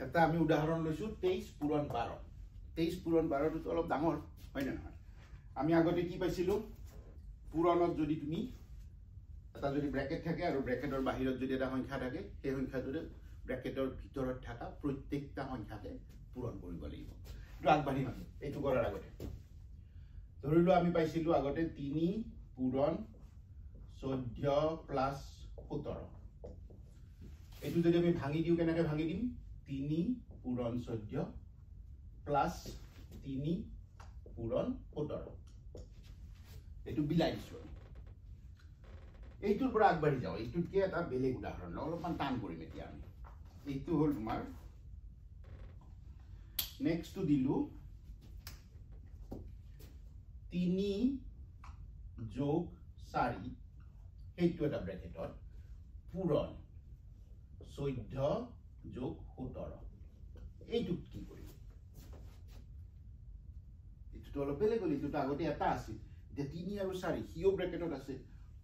এটা আমি উদাহৰণ লৈছো 23 পূৰণ 12 23 পূৰণ 12 টো অলপ ডাঙৰ হয় না নহয় আমি আগতে কি পাইছিলো পূৰণত যদি তুমি এটা যদি ব্ৰেকেট থাকে আৰু ব্ৰেকেটৰ বাহিৰত যদি এটা সংখ্যা থাকে সেই সংখ্যাটোৰে ব্ৰেকেটৰ ভিতৰত থকা প্ৰত্যেকটা সংখ্যাকে পূৰণ কৰিব লাগিব এটো আগবাঢ়ি মানে এইটো কৰাৰ আগতে ধৰিলো আমি পাইছিলো আগতে 3 পূৰণ 14 প্লাস 17 এটো যদি আমি ভাঙি দিও কেনেকৈ ভাঙি দিম 3 পূৰণ 14 প্লাস 3 পূৰণ 17 এটো বিলাইছো এইটোৰ পৰা আগবাঢ়ি যাও এইটোত কি এটা বেলেগ উদাহৰণ অলপমান টান কৰিম এতিয়া আমি এইটো হল তোমাৰ নেক্সট টু দিলু 3 যোগ 4 এইটো এটা ব্ৰেকেটত পূৰণ 14 যোগ 17 এইটো কি কৰিম এইটো অলপ বেলেগ হ'ল এইটো আগতে এটা আছিল যে 3 আৰু 4 হিও ব্ৰেকেটত আছে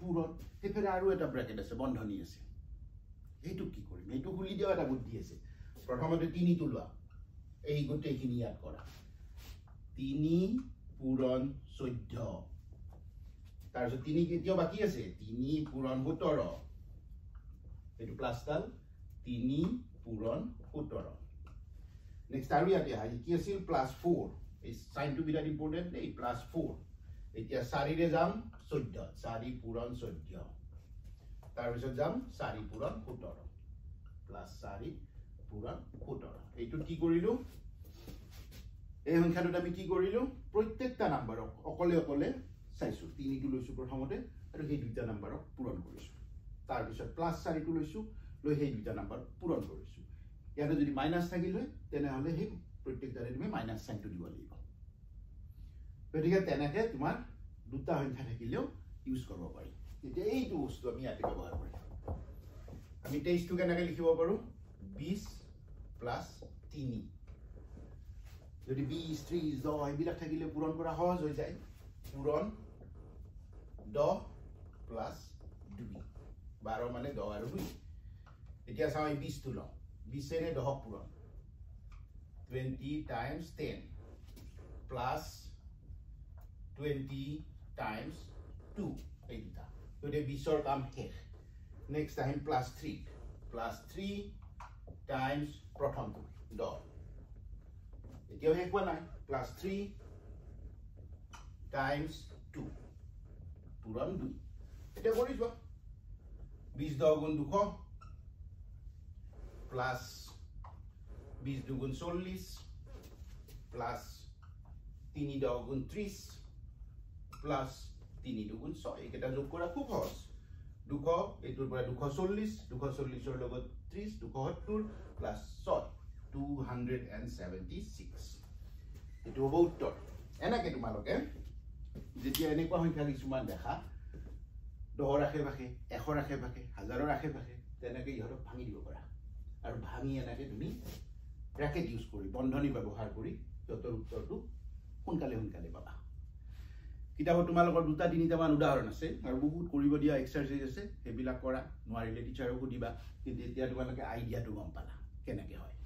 পূৰণ তেফেৰে আৰু এটা ব্ৰেকেট আছে বন্ধনী আছে এইটো কি কৰিম এইটো খুলি দিয়া এটা বুদ্ধি আছে প্ৰথমতে 3 টো লোৱা এই গোটেইখিনি ইয়াত কৰা 3 পূৰণ 14 তাৰপিছত 3 কেতিয়াও বাকি আছে 3 পূৰণ 17 এইটো প্লাস ডাল 3 পূৰণ 17 নেক্সট আৰু ইয়াতে আহি কি আছিল প্লাস 4 এই sign to be that important এই প্লাস 4 এতিয়া 4 ৰে যাম 14 4 পূৰণ 14 তাৰপিছত যাম 4 পূৰণ 17 প্লাস 4 পূৰণ 17 এইটো কি কৰিলো এই সংখ্যাটোত আমি কি কৰিলো প্ৰত্যেকটা নাম্বাৰক অকলে অকলে চাইছো 3 টো লৈছো প্ৰথমতে আৰু সেই দুটা নাম্বাৰক পূৰণ কৰিছো তাৰপিছত প্লাস 4 টো লৈছো লৈ সেই দুটা নাম্বাৰ পূৰণ কৰিছো ইয়াতে যদি মাইনাস থাকিল হয় তেনে হলে সেই প্ৰত্যেকটাৰে তুমি মাইনাস সাইনটো দিব লাগিব গতিকে তেনেকে তোমাৰ দুটা সংখ্যা থাকিলেও ইউজ কৰিব পাৰি এতিয়া এইটো বস্তু আমি ইয়াতে ব্যৱহাৰ কৰিম আমি 23 টো কেনেকৈ লিখিব পাৰো 20 প্লাস 3 যদি 20 30 10 এইবিলাক থাকিলে পূৰণ কৰা সহজ হৈ যায় পূৰণ 10 প্লাস 2 12 মানে 10 আৰু 2 এতিয়া চাও 20 টো লও 20 এৰে 10 পূৰণ 20 times 10 plus 20 times 2 এই দুটা তো দে 20 ৰ কাম শেষ নেক্সট টাইম প্লাস 3 times প্ৰথমটো 10 এতিয়া শেষ হোৱা নাই প্লাস 3 times 2 পূৰণ 2 এটা কৰি যোৱা 20 10 গুণ 200 প্লাস 20 দুগুণ 40 প্লাস 3 10 গুণ 30 প্লাস 3 দুগুণ 6 এটা যোগ কৰা খুব সহজ 200 এটোৰ পৰা 240 240 ৰ লগত 30 270 প্লাস 6 276 এটো হ'ব উত্তৰ এনেকে তোমালোকে যেতিয়া এনেকুৱা সংখ্যা কিছুমান দেখা 10 ৰাখে ভাগে 100 ৰাখে ভাগে 1000 ৰাখে ভাগে তেনেকে ইহতক ভাঙি দিব পাৰা আৰু ভাঙি এনেকে তুমি ব্ৰেকেট ইউজ কৰি বন্ধনী ব্যৱহাৰ কৰি যতৰ উত্তৰটো সোনকালে পাবা কিতাপত তোমালোকৰ দুটা তিনিটা মান উদাহৰণ আছে আৰু বহুত কৰিব দিয়া এক্সাৰসাইজ আছে সেইবিলাক কৰা নোৱাৰিলে টিচাৰক সুধিবা কিন্তু এতিয়া তোমালোকে আইডিয়াটো গম পালা কেনেকৈ হয়